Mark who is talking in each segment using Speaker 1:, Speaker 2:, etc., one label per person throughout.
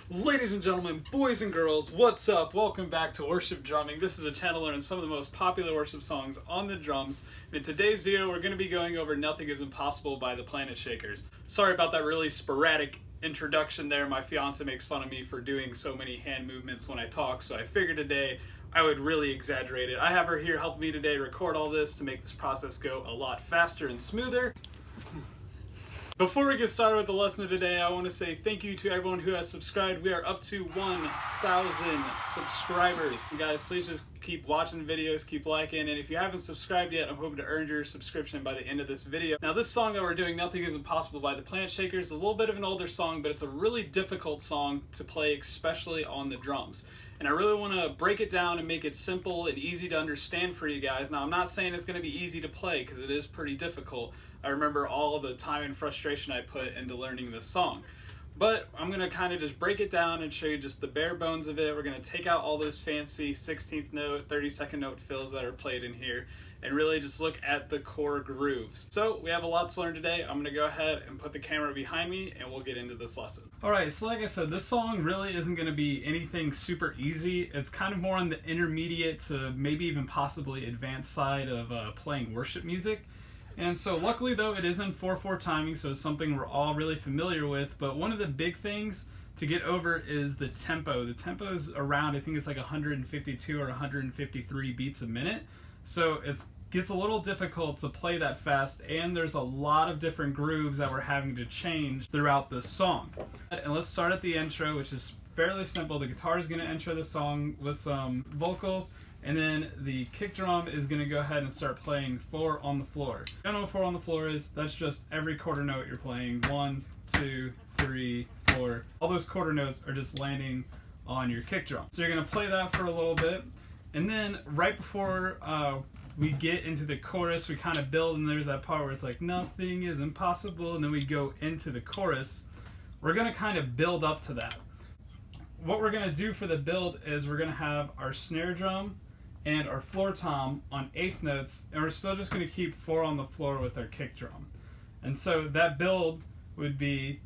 Speaker 1: Ladies and gentlemen, boys and girls, what's up? Welcome back to Worship Drumming. This is a channel learning some of the most popular worship songs on the drums. In today's video, we're going to be going over Nothing Is Impossible by the Planetshakers. Sorry about that really sporadic introduction there. My fiance makes fun of me for doing so many hand movements when I talk, so I figured today I would really exaggerate it. I have her here helping me today record all this to make this process go a lot faster and smoother. Before we get started with the lesson of today, I want to say thank you to everyone who has subscribed. We are up to 1,000 subscribers. You guys, please just keep watching the videos, keep liking, and if you haven't subscribed yet, I'm hoping to earn your subscription by the end of this video. Now, this song that we're doing, Nothing Is Impossible by the Planetshakers, is a little bit of an older song, but it's a really difficult song to play, especially on the drums. And I really want to break it down and make it simple and easy to understand for you guys. Now, I'm not saying it's going to be easy to play, because it is pretty difficult. I remember all the time and frustration I put into learning this song. But I'm going to kind of just break it down and show you just the bare bones of it. We're going to take out all those fancy 16th note, 32nd note fills that are played in here, and really just look at the core grooves. So we have a lot to learn today. I'm going to go ahead and put the camera behind me and we'll get into this lesson. Alright, so like I said, this song really isn't going to be anything super easy. It's kind of more on the intermediate to maybe even possibly advanced side of playing worship music. And so luckily though, it is in 4/4 timing, so it's something we're all really familiar with. But one of the big things to get over is the tempo. The tempo is around, I think it's like 152 or 153 beats a minute. So it gets a little difficult to play that fast, and there's a lot of different grooves that we're having to change throughout this song. And let's start at the intro, which is fairly simple. The guitar is going to intro the song with some vocals, and then the kick drum is going to go ahead and start playing 4 on the floor. If you don't know what 4 on the floor is, that's just every quarter note you're playing. 1, 2, 3, 4. All those quarter notes are just landing on your kick drum. So you're going to play that for a little bit, and then right before we get into the chorus, we kind of build, and there's that part where it's like, nothing is impossible, and then we go into the chorus. We're going to kind of build up to that. What we're going to do for the build is we're going to have our snare drum and our floor tom on 8th notes, and we're still just going to keep 4 on the floor with our kick drum. And so that build would be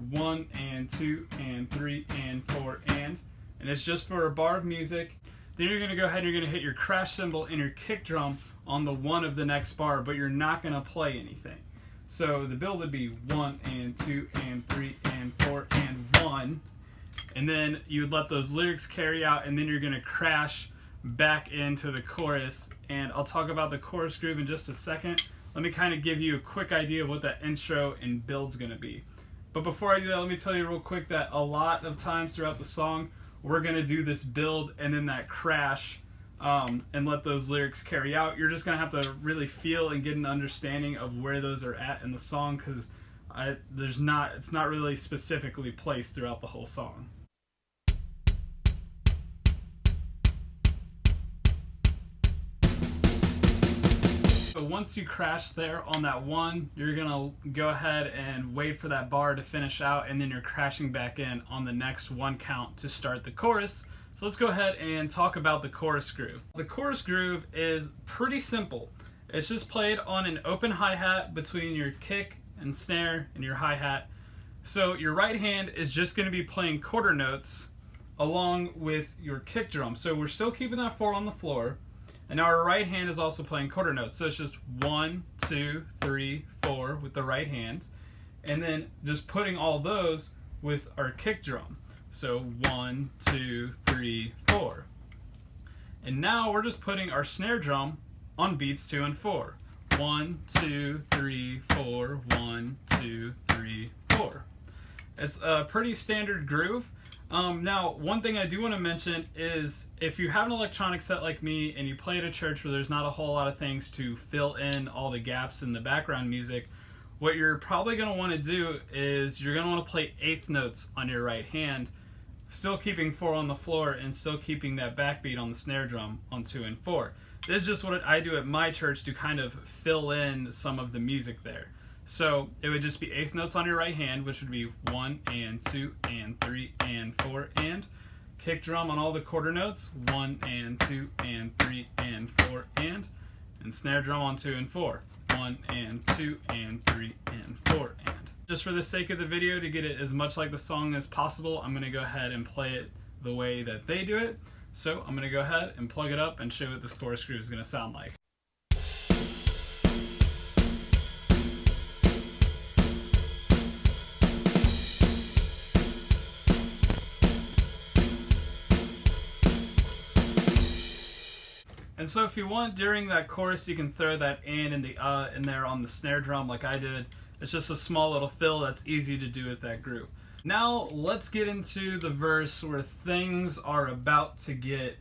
Speaker 1: 1 and 2 and 3 and 4 and it's just for a bar of music. Then you're going to go ahead and you're going to hit your crash cymbal and your kick drum on the 1 of the next bar, but you're not going to play anything. So the build would be 1 and 2 and 3 and 4 and 1, and then you would let those lyrics carry out, and then you're going to crash back into the chorus. And I'll talk about the chorus groove in just a second. Let me kind of give you a quick idea of what that intro and build's going to be. But before I do that, let me tell you real quick that a lot of times throughout the song, we're going to do this build and then that crash and let those lyrics carry out. You're just going to have to really feel and get an understanding of where those are at in the song, because it's not really specifically placed throughout the whole song. So once you crash there on that 1, you're going to go ahead and wait for that bar to finish out, and then you're crashing back in on the next 1 count to start the chorus. So let's go ahead and talk about the chorus groove. The chorus groove is pretty simple. It's just played on an open hi-hat between your kick and snare and your hi-hat. So your right hand is just going to be playing quarter notes along with your kick drum. So we're still keeping that 4 on the floor. And now our right hand is also playing quarter notes. So it's just 1, 2, 3, 4 with the right hand. And then just putting all those with our kick drum. So 1, 2, 3, 4. And now we're just putting our snare drum on beats 2 and 4. 1, 2, 3, 4, 1, 2, 3, 4. It's a pretty standard groove. Now, one thing I do want to mention is if you have an electronic set like me and you play at a church where there's not a whole lot of things to fill in all the gaps in the background music, what you're probably going to want to do is you're going to want to play 8th notes on your right hand, still keeping 4 on the floor and still keeping that backbeat on the snare drum on 2 and 4. This is just what I do at my church to kind of fill in some of the music there. So it would just be 8th notes on your right hand, which would be 1 and 2 and 3 and 4 and kick drum on all the quarter notes, 1 and 2 and 3 and 4 and snare drum on 2 and 4, 1 and 2 and 3 and 4 and. Just for the sake of the video, to get it as much like the song as possible, I'm going to go ahead and play it the way that they do it. So I'm going to go ahead and plug it up and show you what this chorus groove is going to sound like. And so if you want, during that chorus, you can throw that and the in there on the snare drum like I did. It's just a small little fill that's easy to do with that groove. Now let's get into the verse where things are about to get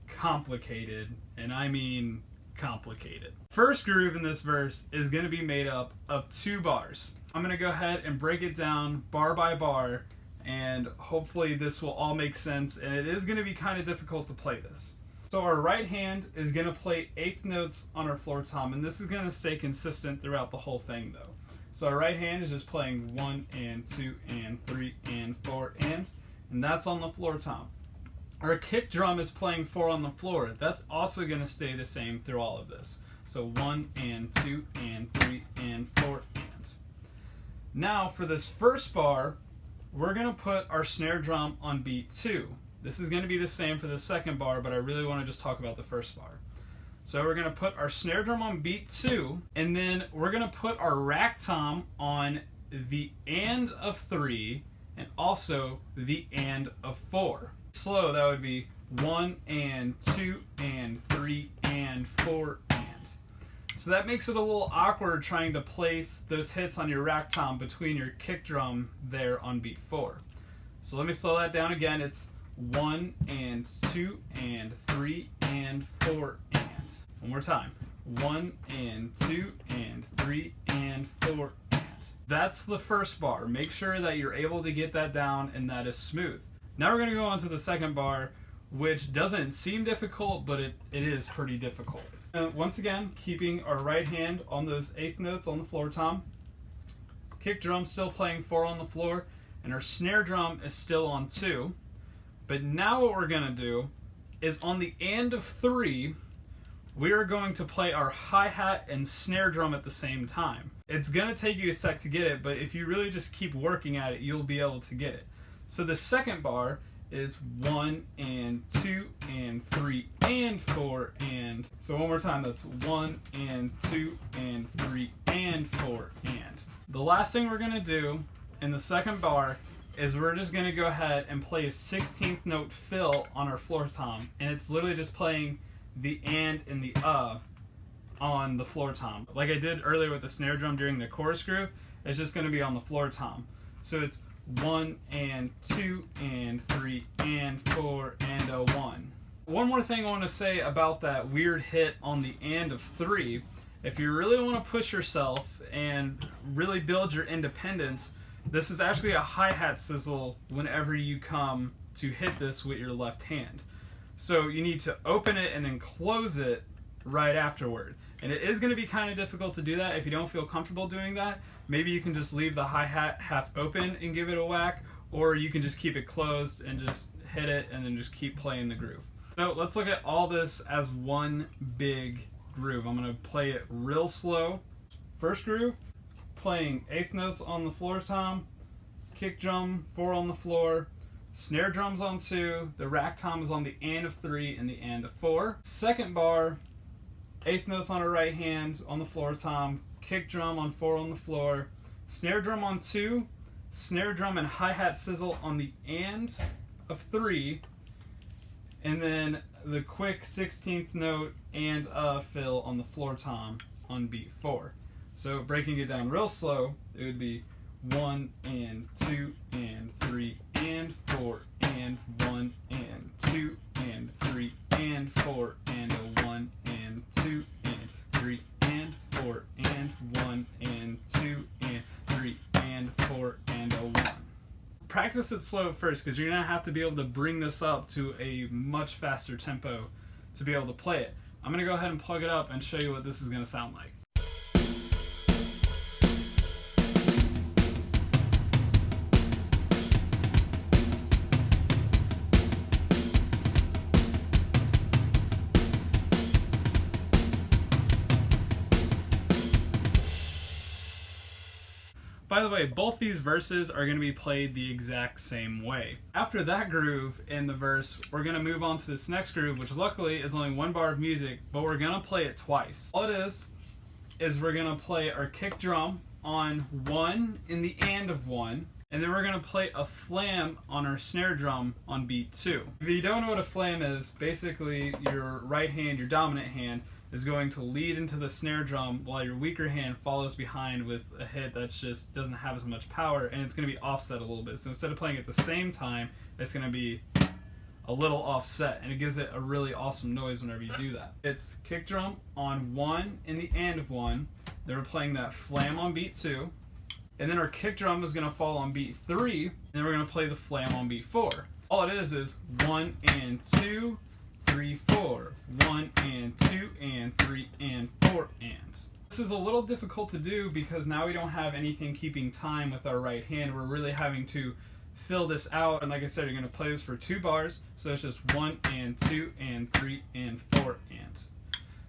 Speaker 1: complicated, and I mean complicated. First groove in this verse is going to be made up of 2 bars. I'm going to go ahead and break it down bar by bar, and hopefully this will all make sense, and it is going to be kind of difficult to play this. So our right hand is going to play 8th notes on our floor tom, and this is going to stay consistent throughout the whole thing though. So our right hand is just playing 1 and 2 and 3 and 4 and that's on the floor tom. Our kick drum is playing 4 on the floor. That's also going to stay the same through all of this. So 1 and 2 and 3 and 4 and. Now for this first bar, we're going to put our snare drum on beat 2. This is going to be the same for the second bar, but I really want to just talk about the first bar. So we're going to put our snare drum on beat 2, and then we're going to put our rack tom on the and of 3, and also the and of 4. Slow, that would be 1 and 2 and 3 and 4 and. So that makes it a little awkward trying to place those hits on your rack tom between your kick drum there on beat 4. So let me slow that down again. It's 1 and 2 and 3 and 4 and. One more time. 1 and 2 and 3 and 4 and. That's the first bar. Make sure that you're able to get that down and that is smooth. Now we're going to go on to the second bar, which doesn't seem difficult, but it is pretty difficult. Once again, keeping our right hand on those 8th notes on the floor tom. Kick drum still playing 4 on the floor, and our snare drum is still on 2. But now what we're going to do is on the and of 3, we are going to play our hi-hat and snare drum at the same time. It's going to take you a sec to get it, but if you really just keep working at it, you'll be able to get it. So the second bar is 1 and 2 and 3 and 4 and. So one more time, that's 1 and 2 and 3 and 4 and. The last thing we're going to do in the second bar is we're just going to go ahead and play a 16th note fill on our floor tom, and it's literally just playing the and the on the floor tom. Like I did earlier with the snare drum during the chorus groove, it's just going to be on the floor tom. So it's 1 and 2 and 3 and 4 and a 1. One more thing I want to say about that weird hit on the and of 3, if you really want to push yourself and really build your independence, this is actually a hi-hat sizzle whenever you come to hit this with your left hand. So you need to open it and then close it right afterward. And it is going to be kind of difficult to do that if you don't feel comfortable doing that. Maybe you can just leave the hi-hat half open and give it a whack, or you can just keep it closed and just hit it and then just keep playing the groove. So let's look at all this as one big groove. I'm going to play it real slow. First groove, playing 8th notes on the floor tom, kick drum 4 on the floor, snare drum's on 2, the rack tom is on the and of 3 and the and of 4. Second bar, 8th notes on our right hand on the floor tom, kick drum on 4 on the floor, snare drum on 2, snare drum and hi-hat sizzle on the and of 3, and then the quick 16th note and fill on the floor tom on beat 4. So breaking it down real slow, it would be 1 and 2 and 3 and 4 and 1 and 2 and 3 and 4 and a 1 and 2 and 3 and 4 and 1 and 2 and 3 and 4 and a 1. Practice it slow first, because you're going to have to be able to bring this up to a much faster tempo to be able to play it. I'm going to go ahead and plug it up and show you what this is going to sound like. By the way, both these verses are going to be played the exact same way. After that groove in the verse, we're going to move on to this next groove, which luckily is only one bar of music, but we're going to play it twice. All it is we're going to play our kick drum on 1 in the and of 1, and then we're going to play a flam on our snare drum on beat 2. If you don't know what a flam is, basically your right hand, your dominant hand, is going to lead into the snare drum while your weaker hand follows behind with a hit that just doesn't have as much power, and it's going to be offset a little bit. So instead of playing at the same time, it's going to be a little offset, and it gives it a really awesome noise whenever you do that. It's kick drum on 1 in the and of 1, then we're playing that flam on beat 2, and then our kick drum is going to fall on beat 3, and then we're going to play the flam on beat 4. All it is 1 and 2, 3, 4, 1 and 2 and 3 and 4 and. This is a little difficult to do because now we don't have anything keeping time with our right hand. We're really having to fill this out, and like I said, you're going to play this for 2 bars, so it's just 1 and 2 and 3 and 4 and.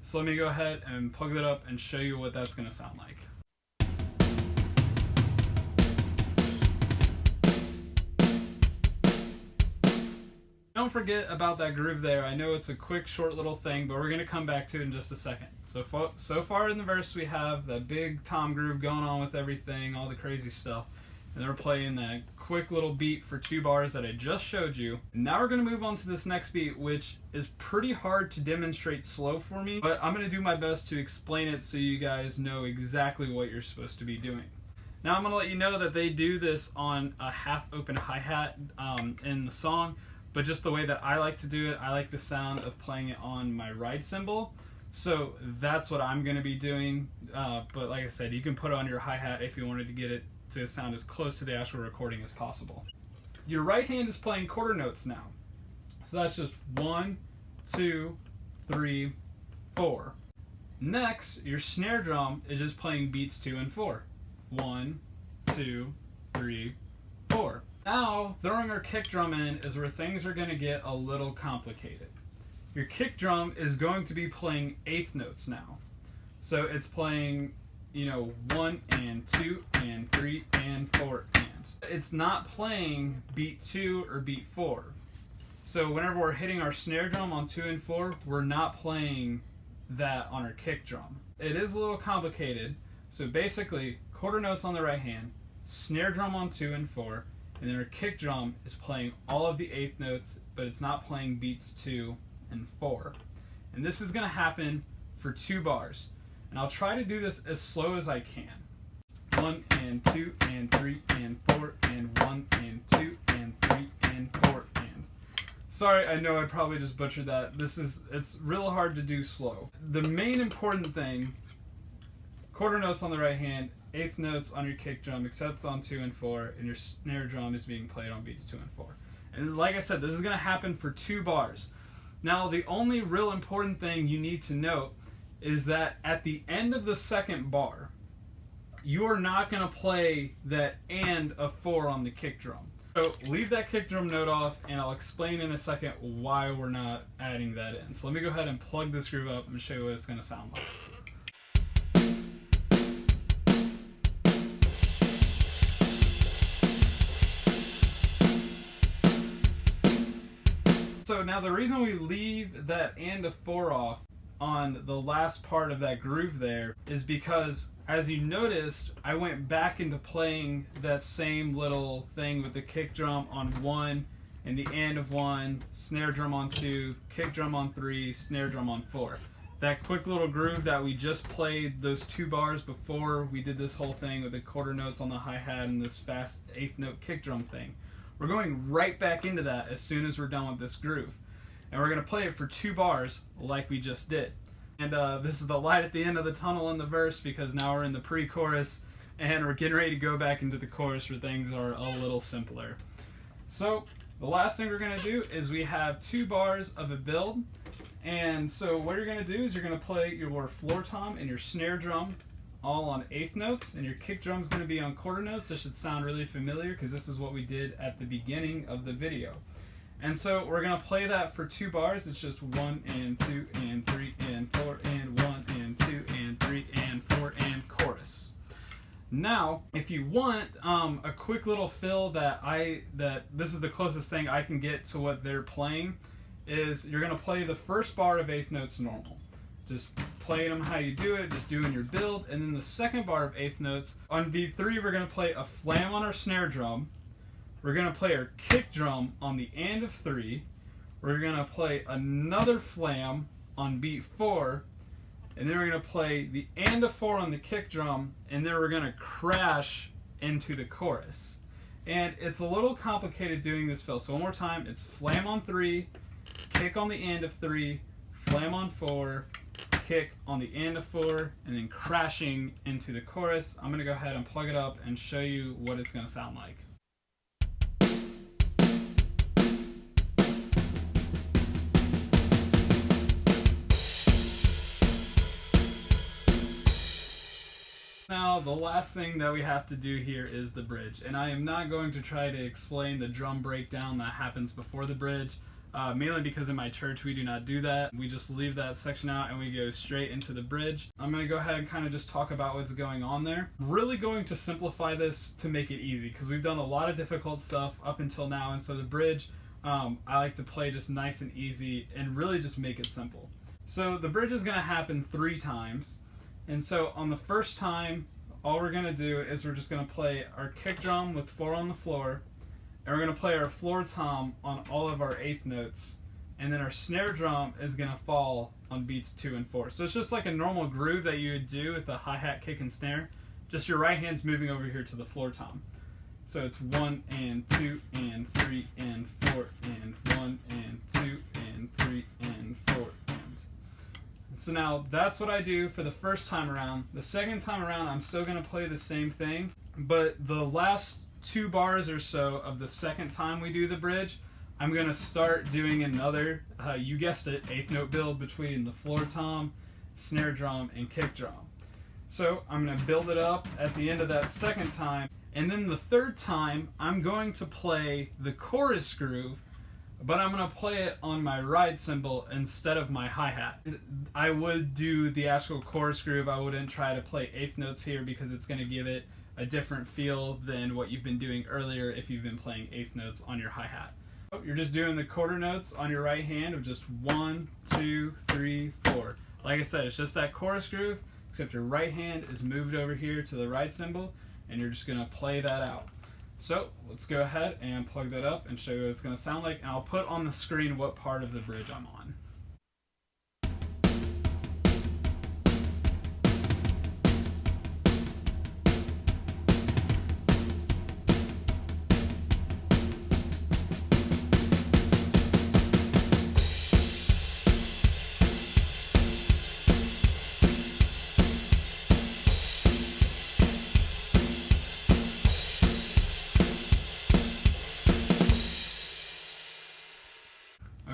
Speaker 1: So let me go ahead and plug that up and show you what that's going to sound like. Don't forget about that groove there. I know it's a quick, short little thing, but we're going to come back to it in just a second. So far in the verse, we have that big tom groove going on with everything, all the crazy stuff. And then we're playing that quick little beat for 2 bars that I just showed you. Now we're going to move on to this next beat, which is pretty hard to demonstrate slow for me, but I'm going to do my best to explain it so you guys know exactly what you're supposed to be doing. Now I'm going to let you know that they do this on a half open hi-hat in the song, but just the way that I like to do it, I like the sound of playing it on my ride cymbal. So that's what I'm going to be doing, but like I said, you can put it on your hi-hat if you wanted to get it to sound as close to the actual recording as possible. Your right hand is playing quarter notes now. So that's just 1, 2, 3, 4. Next, your snare drum is just playing beats 2 and 4. 1, 2, 3, 4. Now, throwing our kick drum in is where things are going to get a little complicated. Your kick drum is going to be playing eighth notes now. So it's playing 1 and 2 and 3 and 4 and. It's not playing beat 2 or beat 4. So whenever we're hitting our snare drum on 2 and 4, we're not playing that on our kick drum. It is a little complicated. So basically, quarter notes on the right hand, snare drum on 2 and 4, and then our kick drum is playing all of the eighth notes, but it's not playing beats 2 and 4. And this is going to happen for 2 bars. And I'll try to do this as slow as I can. 1 and 2 and 3 and 4 and 1 and 2 and 3 and 4 and. Sorry, I know I probably just butchered that. It's real hard to do slow. The main important thing, quarter notes on the right hand, eighth notes on your kick drum except on 2 and 4, and your snare drum is being played on beats 2 and 4. And like I said, this is going to happen for 2 bars. Now, the only real important thing you need to note is that at the end of the second bar, you are not going to play that and of 4 on the kick drum. So leave that kick drum note off, and I'll explain in a second why we're not adding that in. So let me go ahead and plug this groove up and show you what it's going to sound like. So now the reason we leave that and of 4 off on the last part of that groove there is because, as you noticed, I went back into playing that same little thing with the kick drum on 1 and the and of 1, snare drum on 2, kick drum on 3, snare drum on 4. That quick little groove that we just played those 2 bars before we did this whole thing with the quarter notes on the hi-hat and this fast eighth note kick drum thing. We're going right back into that as soon as we're done with this groove. And we're going to play it for 2 bars like we just did. And this is the light at the end of the tunnel in the verse, because now we're in the pre-chorus and we're getting ready to go back into the chorus where things are a little simpler. So the last thing we're going to do is we have 2 bars of a build. And so what you're going to do is you're going to play your floor tom and your snare drum all on eighth notes, and your kick drum is going to be on quarter notes. This should sound really familiar because this is what we did at the beginning of the video. And so we're going to play that for 2 bars. It's just 1 and 2 and 3 and 4 and 1 and 2 and 3 and 4 and chorus. Now, if you want a quick little fill that this is the closest thing I can get to what they're playing, is you're going to play the first bar of eighth notes normal. Just playing them how you do it, just doing your build, and then the second bar of eighth notes, on beat 3 we're going to play a flam on our snare drum, we're going to play our kick drum on the and of 3, we're going to play another flam on beat 4, and then we're going to play the and of 4 on the kick drum, and then we're going to crash into the chorus. And it's a little complicated doing this fill, so one more time, it's flam on 3, kick on the and of 3, flam on 4, kick on the and of 4, and then crashing into the chorus. I'm going to go ahead and plug it up and show you what it's going to sound like. Now, the last thing that we have to do here is the bridge, and I am not going to try to explain the drum breakdown that happens before the bridge, mainly because in my church we do not do that. We just leave that section out and we go straight into the bridge. I'm going to go ahead and kind of just talk about what's going on there. I'm really going to simplify this to make it easy, because we've done a lot of difficult stuff up until now, and so the bridge, I like to play just nice and easy and really just make it simple. So the bridge is going to happen 3 times. And so on the first time, all we're going to do is we're just going to play our kick drum with 4 on the floor, and we're going to play our floor tom on all of our eighth notes, and then our snare drum is going to fall on beats 2 and 4. So it's just like a normal groove that you would do with the hi-hat, kick, and snare, just your right hand's moving over here to the floor tom. So it's 1 and 2 and 3 and 4 and 1 and 2 and 3 and 4. So now that's what I do for the first time around. The second time around, I'm still going to play the same thing, but the last 2 bars or so of the second time we do the bridge, I'm going to start doing another, you guessed it, eighth note build between the floor tom, snare drum, and kick drum. So I'm going to build it up at the end of that second time, and then the third time, I'm going to play the chorus groove, but I'm going to play it on my ride cymbal instead of my hi-hat. I would do the actual chorus groove. I wouldn't try to play eighth notes here because it's going to give it a different feel than what you've been doing earlier if you've been playing eighth notes on your hi-hat. You're just doing the quarter notes on your right hand of just 1, 2, 3, 4. Like I said, it's just that chorus groove, except your right hand is moved over here to the ride cymbal, and you're just going to play that out. So let's go ahead and plug that up and show you what it's going to sound like, and I'll put on the screen what part of the bridge I'm on.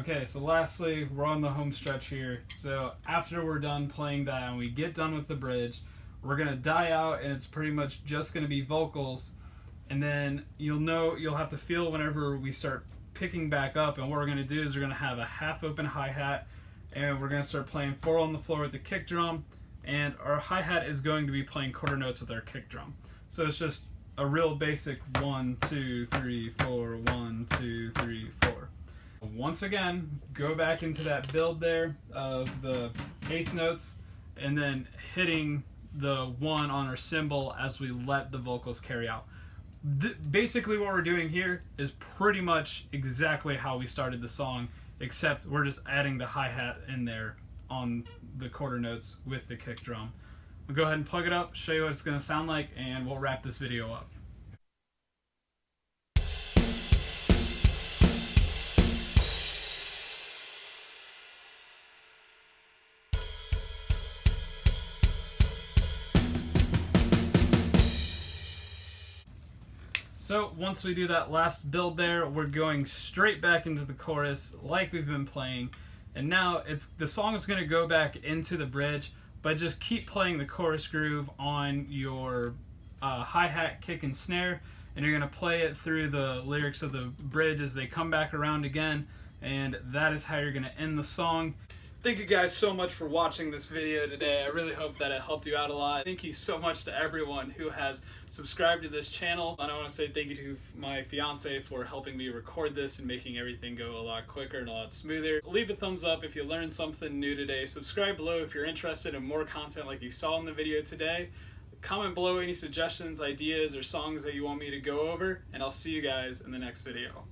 Speaker 1: Okay, so lastly, we're on the home stretch here. So after we're done playing that and we get done with the bridge, we're going to die out, and it's pretty much just going to be vocals. And then you'll have to feel whenever we start picking back up, and what we're going to do is we're going to have a half open hi-hat, and we're going to start playing 4 on the floor with the kick drum, and our hi-hat is going to be playing quarter notes with our kick drum. So it's just a real basic 1, 2, 3, 4, 1, 2, 3, 4. Once again, go back into that build there of the eighth notes, and then hitting the 1 on our cymbal as we let the vocals carry out. Basically what we're doing here is pretty much exactly how we started the song, except we're just adding the hi-hat in there on the quarter notes with the kick drum. We'll go ahead and plug it up, show you what it's going to sound like, and we'll wrap this video up. So once we do that last build there, we're going straight back into the chorus like we've been playing. And now the song is going to go back into the bridge, but just keep playing the chorus groove on your hi-hat, kick, and snare, and you're going to play it through the lyrics of the bridge as they come back around again, and that is how you're going to end the song. Thank you guys so much for watching this video today. I really hope that it helped you out a lot. Thank you so much to everyone who has subscribed to this channel. And I want to say thank you to my fiance for helping me record this and making everything go a lot quicker and a lot smoother. Leave a thumbs up if you learned something new today. Subscribe below if you're interested in more content like you saw in the video today. Comment below any suggestions, ideas, or songs that you want me to go over, and I'll see you guys in the next video.